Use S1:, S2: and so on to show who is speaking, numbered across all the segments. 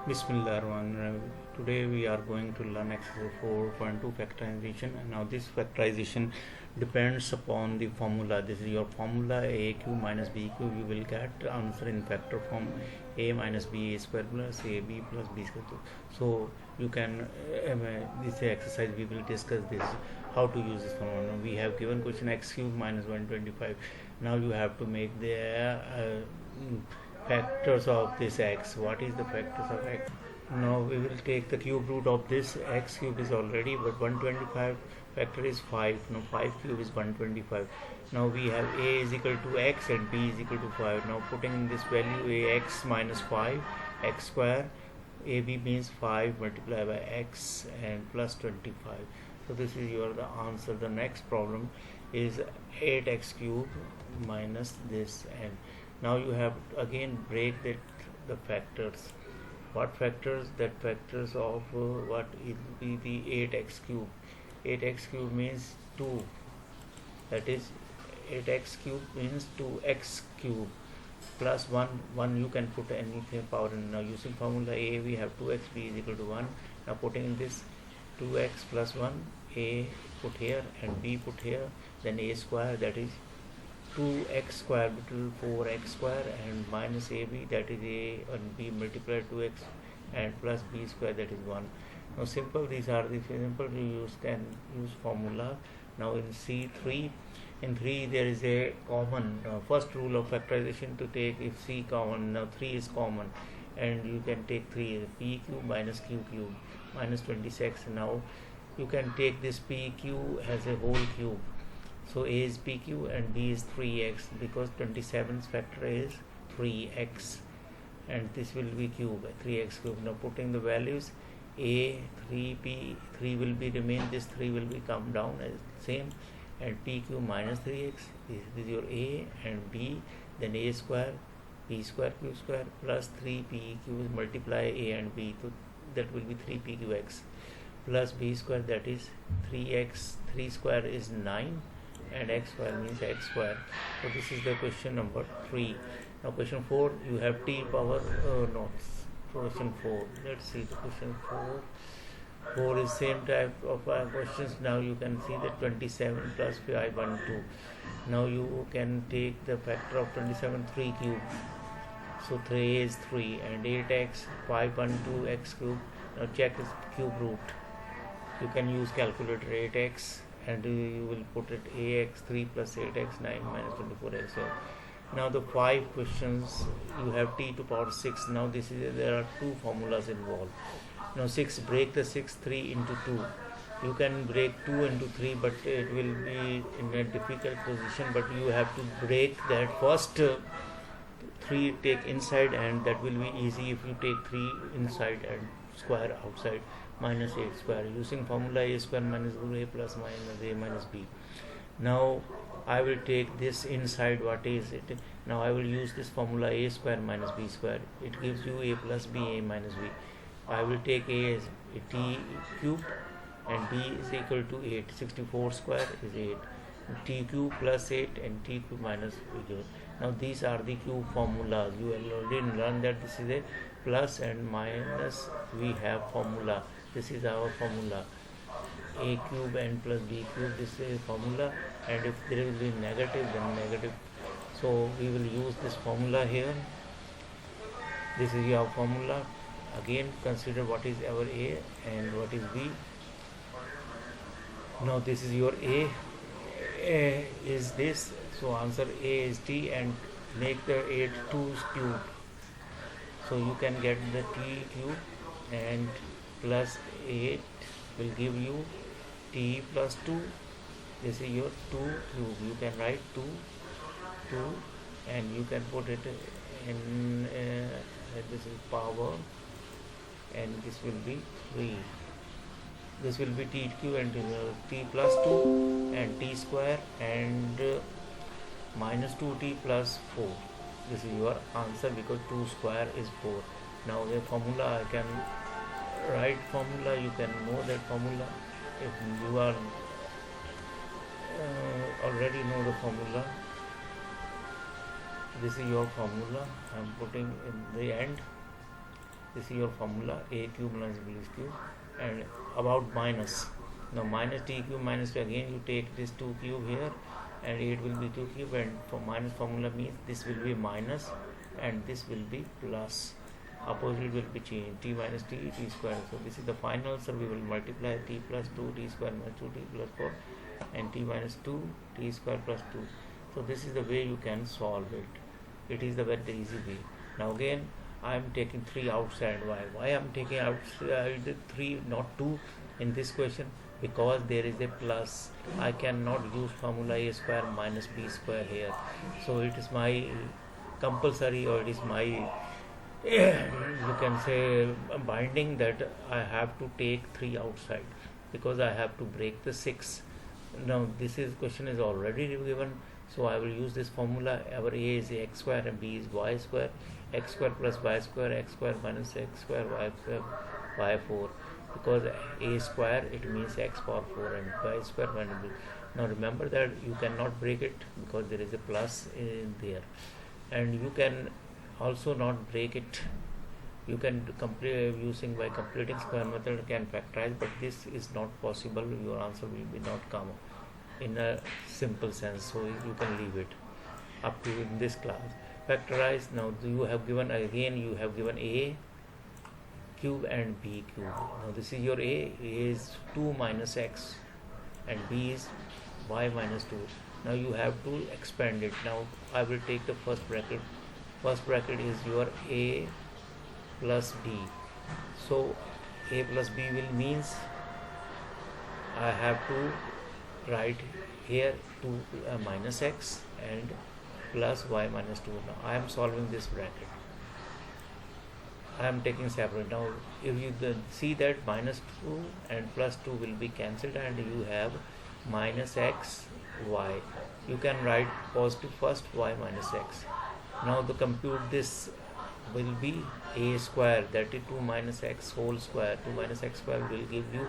S1: Bismillahirrahmanirrahim. Today we are going to learn exercise 4.2 factorization. And now this factorization depends upon the formula. This is your formula AQ minus BQ. You will get answer in factor form A minus B A square plus AB plus B square. So you can this exercise we will discuss this how to use this formula. We have given question x cube minus 125. Now you have to make the factors of this x. What is the factors of x? Now we will take the cube root of this. X cube is already, but 125 factor is 5. Now 5 cube is 125. Now we have a is equal to x and b is equal to 5. Now putting in this value ax minus 5 x square, ab means 5 multiplied by x and plus 25. So this is your the answer. The next problem is 8x cube minus this, and now you have again break the factors. What factors? That factors of what it will be the 8x cube. 8x cube means 2. That is 8x cube means 2x cube plus 1. 1 you can put anything power in. Now using formula A we have 2x, b is equal to 1. Now putting in this 2x plus 1, a put here and b put here, then a square, that is 2x square between 4x square and minus ab, that is a and b multiplied 2x and plus b square, that is 1. Now simple, these are the simple you can use formula. Now in C3, in 3 there is a common first rule of factorization to take if C common. Now 3 is common and you can take 3 p cube minus q cube minus 26. Now you can take this pq as a whole cube. So a is pq and b is 3x because 27's factor is 3x and this will be cube 3x cube. Now putting the values a 3p 3 will be remain, this 3 will be come down as same, and pq minus 3x, this is your a and b, then a square p square q square plus 3pq multiply a and b, so that will be 3pqx plus b square, that is 3x, 3 square is 9 and x square means x square. So this is the question number 3. Now question 4 you have t power no question 4. Let's see the question 4. 4 is same type of questions. Now you can see that 27 plus 512. Now you can take the factor of 27, 3 cube. So 3 is 3 and 8x 512 x cube. Now check this cube root. You can use calculator 8x and you will put it ax 3 plus 8x 9 minus 24x. So now the 5 questions you have t to power 6. Now this is there are 2 formulas involved. Now 6, break the 6 3 into 2. You can break 2 into 3, but it will be in a difficult position, but you have to break that first 3 take inside, and that will be easy if you take 3 inside and square outside. Minus 8 square using formula a square minus a plus minus a minus b. Now I will take this inside. What is it? Now I will use this formula a square minus b square. It gives you a plus b a minus b. I will take a as a t cube and b is equal to 8. 64 square is 8. T cube plus 8 and t cube minus 8. Now these are the cube formulas. You already learned that this is a plus and minus. We have formula. This is our formula a cube and plus b cube. This is a formula, and if there will be negative, then negative. So we will use this formula here. This is your formula. Again consider what is our a and what is b. Now this is your a is this, so answer a is t, and make the 8 2's cube. So you can get the t cube and plus 8 will give you t plus 2. This is your 2 cube. You can write 2 and you can put it in this is power, and this will be 3. This will be t cube and t plus 2 and t square and minus 2t plus 4. This is your answer because 2 square is 4. Now the formula I can write formula. You can know that formula if you are already know the formula. This is your formula I am putting in the end. This is your formula, a cube minus b cube. And about minus, now minus t cube minus 2, again you take this 2 cube here and it will be 2 cube, and for minus formula means this will be minus and this will be plus. Opposite will be changed, t minus t square. So this is the final answer. We will multiply t plus 2 t square minus 2 t plus 4 and t minus 2 t square plus 2. So this is the way you can solve it. It is the very easy way. Now again I am taking 3 outside. Why I am taking outside 3 not 2 in this question? Because there is a plus. I cannot use formula a square minus b square here. So it is my compulsory, or it is my you can say binding, that I have to take 3 outside because I have to break the 6. Now this is question is already given, so I will use this formula. Our a is x square and b is y square. X square plus y square, x square minus x square, y square, y 4. Because a square it means x power 4 and y square minus b. Now remember that you cannot break it because there is a plus in there, and you can also not break it. You can complete using by completing square method can factorize, but this is not possible. Your answer will be not come in a simple sense, so you can leave it up to in this class. Factorize. Now you have given, again you have given a cube and b cube. Now this is your a is 2 minus x and b is y minus 2. Now you have to expand it. Now I will take the first bracket. First bracket is your a plus b. So a plus b will means I have to write here 2 minus x and plus y minus 2. Now I am solving this bracket. I am taking separate. Now if you see that minus 2 and plus 2 will be cancelled and you have minus x y. You can write positive first, y minus x. Now to compute this will be a square, that is 2 minus x whole square. 2 minus x square will give you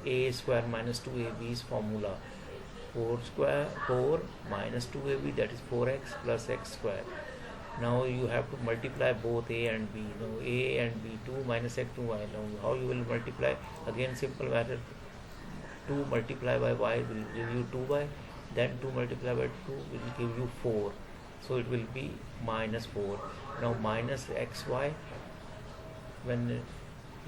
S1: a square minus 2ab's formula. 4 minus 2ab, that is 4x plus x square. Now you have to multiply both a and b. Now a and b, 2 minus x 2y. Now how you will multiply? Again simple method. 2 multiplied by y will give you 2y. Then 2 multiplied by 2 will give you 4. So it will be minus 4. Now minus xy, when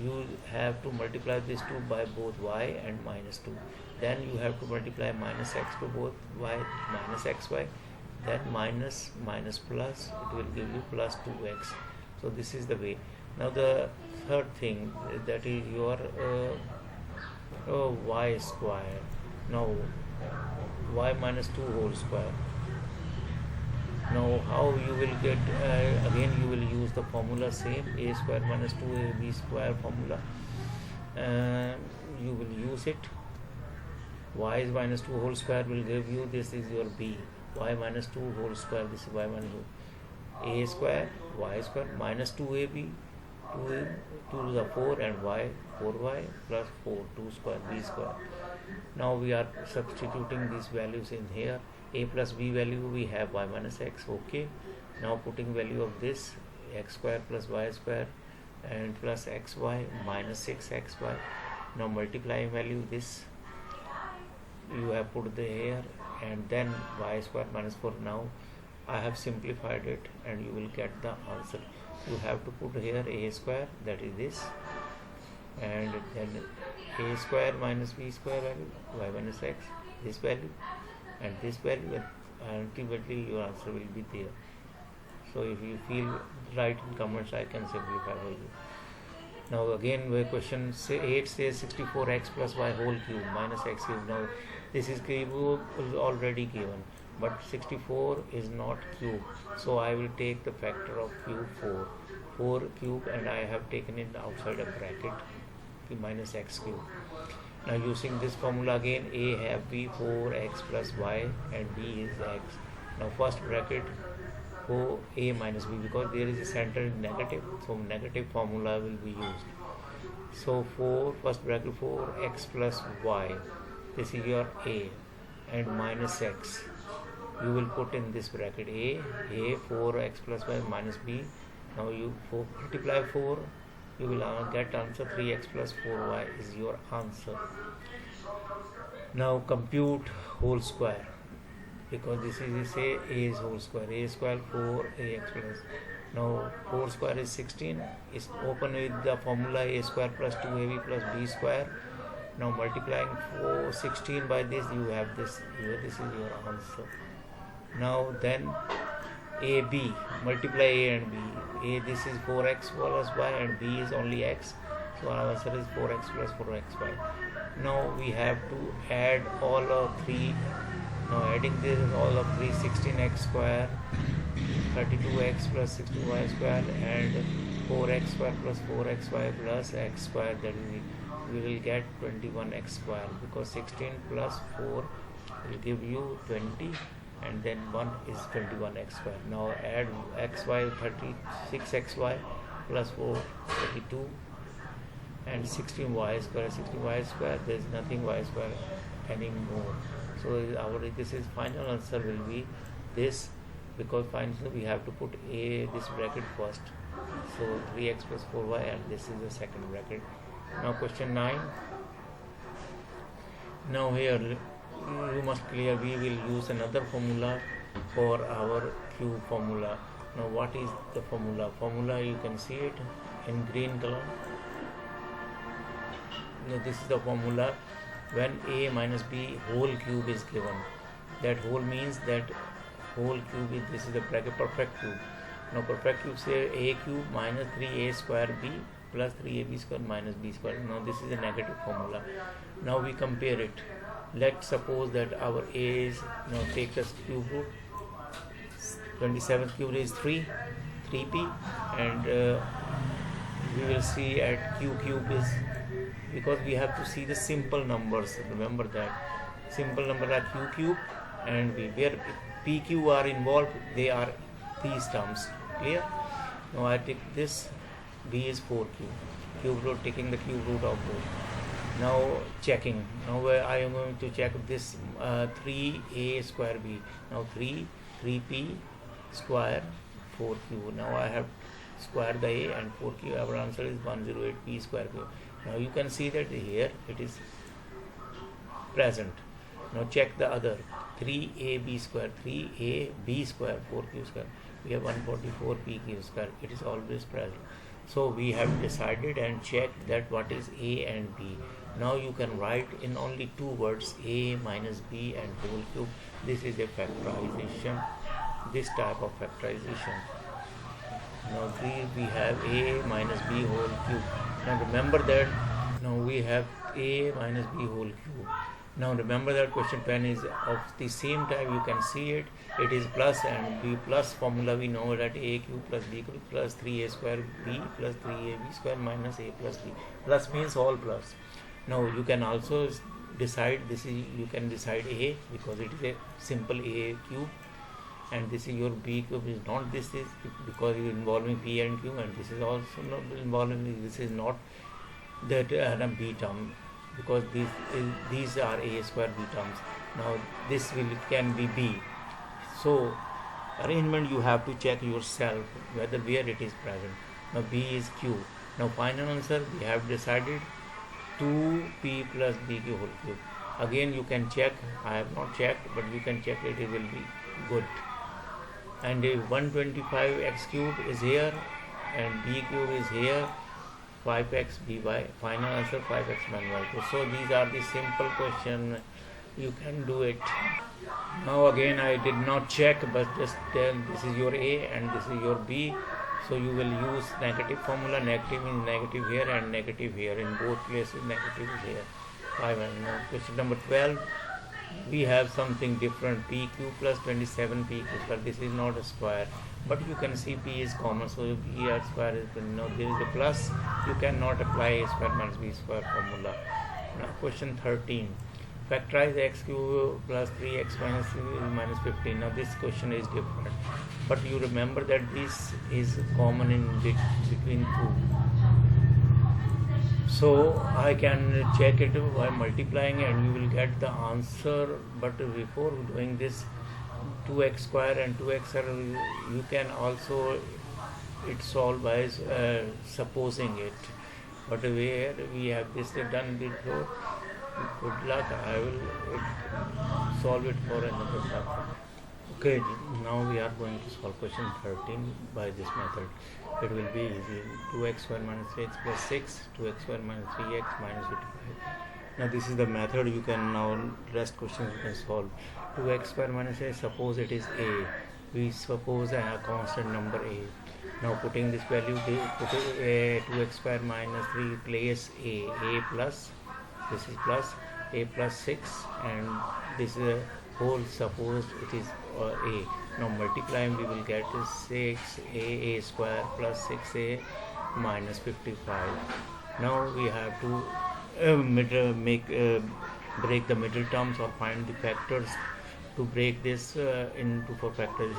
S1: you have to multiply this 2 by both y and minus 2. Then you have to multiply minus x to both y minus xy. Then minus plus, it will give you plus 2x. So this is the way. Now the third thing, that is your y square. Now y minus 2 whole square. Now how you will get, again you will use the formula same, a square minus 2ab square formula. You will use it. Y is minus 2 whole square will give you, this is your b. Y minus 2 whole square, this is y minus 2. A square, y square minus 2ab, 2 to the 4 and y, 4y plus 4, 2 square, b square. Now we are substituting these values in here. A plus b value we have y minus x. Okay. Now putting value of this, x square plus y square and plus xy minus 6xy. Now multiplying value this you have put the here, and then y square minus 4. Now I have simplified it and you will get the answer. You have to put here a square, that is this, and then a square minus b square value, y minus x, this value and this value, and ultimately your answer will be there. So if you feel right in comments, I can simplify for you. Now again the question 8 says 64x plus y whole cube minus x cube. Now this is already given, but 64 is not cube, so I will take the factor of cube 4 cube, and I have taken it outside a bracket minus x cube. Now using this formula again, a have b 4x plus y and b is x. Now first bracket for a minus b, because there is a center negative, so negative formula will be used. So first bracket 4x plus y, this is your a, and minus x you will put in this bracket. A 4x plus y minus b. Now you multiply 4 you will get answer 3x plus 4y is your answer. Now compute whole square, because this is say a is whole square, a square 4ax plus. Now 4 square is 16, is open with the formula a square plus 2ab plus b square. Now multiplying 16 by this, you have this here, this is your answer. Now then AB, multiply A and B. A, this is 4x plus y and B is only x. So our answer is 4x plus 4xy. Now we have to add all of 3. Now adding this is all of 3, 16x square, 32x plus 16y square and 4x square plus 4xy plus x square, that we will get 21x square, because 16 plus 4 will give you 20 and then 1 is 21x square. Now add xy, 36xy plus 4, 32 and 16y square, 16y square, there is nothing y square anymore. So this is final answer will be this, because finally we have to put this bracket first. So 3x plus 4y and this is the second bracket. Now question 9. Now here you must clear, we will use another formula for our Q formula. Now what is the formula? Formula, you can see it in green color. Now this is the formula when a minus b whole cube is given. That whole means that whole cube is, this is the bracket perfect cube. Now perfect cube say a cube minus 3a square b plus 3ab square minus b square. Now this is a negative formula. Now we compare it. Let's suppose that our a is, now take the cube root, 27th cube is 3p, and we will see at q cube is, because we have to see the simple numbers, remember that simple number are q cube and b, where pq are involved, they are these terms, clear? Now I take this, b is 4q, cube root, taking the cube root of both. Now checking, now I am going to check this 3a square b, now 3p square 4q. Now I have square the a and 4q, our answer is 108p square q. Now you can see that here it is present. Now check the other 3ab square, 3ab square 4q square, we have 144pq square, it is always present. So we have decided and checked that what is a and b. Now you can write in only two words, a minus b and whole cube. This is a factorization, this type of factorization. Now we have a minus b whole cube. Now remember that, now we have a minus b whole cube. Now remember that question 10 is of the same type, you can see it, it is plus and b plus formula, we know that a cube plus b cube plus 3a square b plus 3ab square minus a plus b. Plus means all plus. Now you can also decide, this is, you can decide a, because it is a simple a cube, and this is your b cube is not, this is because you are involving p and q, and this is also not involving, this is not that b term, because these are a square b terms. Now this can be b. So arrangement you have to check yourself whether where it is present. Now b is q. Now final answer we have decided 2p plus b q whole cube. Again you can check, I have not checked, but you can check it, it will be good. And 125x cube is here and b cube is here, 5x by, final answer 5x minus y. So these are the simple question, you can do it. Now again I did not check, but just tell this is your a and this is your b. So you will use negative formula, negative means negative here and negative here, in both places negative is here. 5 and now question number 12. We have something different, pq plus 27pq square. This is not a square, but you can see p is common, so p r square is, now there is a plus, you cannot apply a square minus b square formula. Now question 13. Factorize x cube plus 3x minus 15. Now this question is different, but you remember that this is common in between two. So I can check it by multiplying and you will get the answer, but before doing this 2x square and 2x, you can also it solved by supposing it. But where we have this done before, good luck. I will solve it for another method. Okay, now we are going to solve question 13 by this method. It will be easy. 2x square minus 3x plus 6, 2x square minus 3x minus 55. Now this is the method. You can now rest questions you can solve. 2x square minus a, suppose it is a. We suppose a constant number a. Now putting this value, put a 2x square minus 3, replace a plus, this is plus, a plus 6, and this is a whole, suppose it is a. Now multiplying, we will get 6a square plus 6a minus 55. Now we have to break the middle terms or find the factors. To break this into for factors,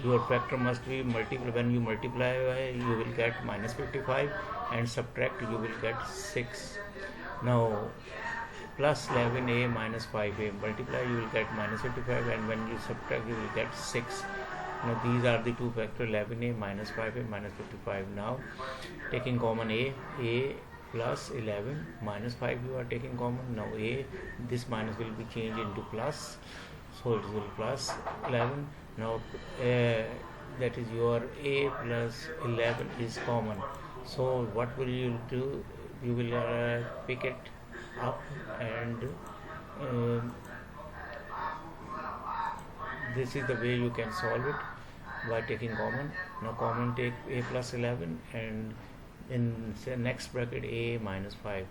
S1: your factor must be multiple. When you multiply, you will get minus 55, and subtract, you will get 6. Now plus 11a minus 5a, multiply, you will get minus 55, and when you subtract, you will get 6. Now these are the two factors, 11a minus 5a minus 55. Now taking common a plus 11 minus 5 you are taking common. Now a, this minus will be changed into plus, so it will plus 11. Now that is your a plus 11 is common. So what will you do? You will pick it up, and this is the way you can solve it, by taking common. Now common, take a plus 11, and in next bracket a minus 5.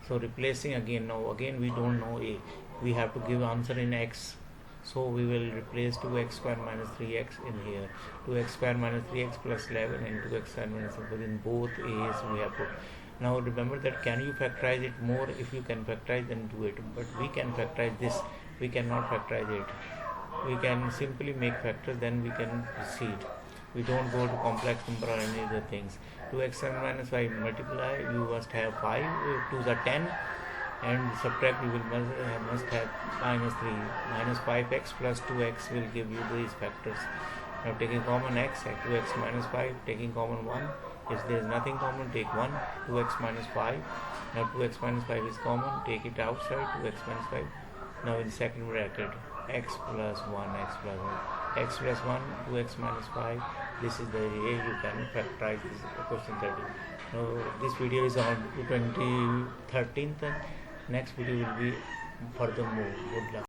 S1: So replacing again, now again we don't know a, we have to give answer in x, so we will replace 2x square minus 3x in here. 2x square minus 3x plus 11 and 2x square minus, within both a's we have put. Now remember that, can you factorize it more? If you can factorize, then do it, but we can factorize this, we cannot factorize it. We can simply make factors, then we can proceed. We don't go to complex number or any other things. 2x minus 5, multiply, you must have 5, 2s are 10, and subtract, you will must have minus 3. Minus 5x plus 2x will give you these factors. Now taking common x, 2x minus 5, taking common 1. If there is nothing common, take 1. 2x minus 5. Now 2x minus 5 is common, take it outside, 2x minus 5. Now in second bracket, x plus 1, x plus 1, x plus 1, 2x minus 5. This is the way you can factorize this question 13. Now this video is on 2013th. Next video will be furthermore. Good luck.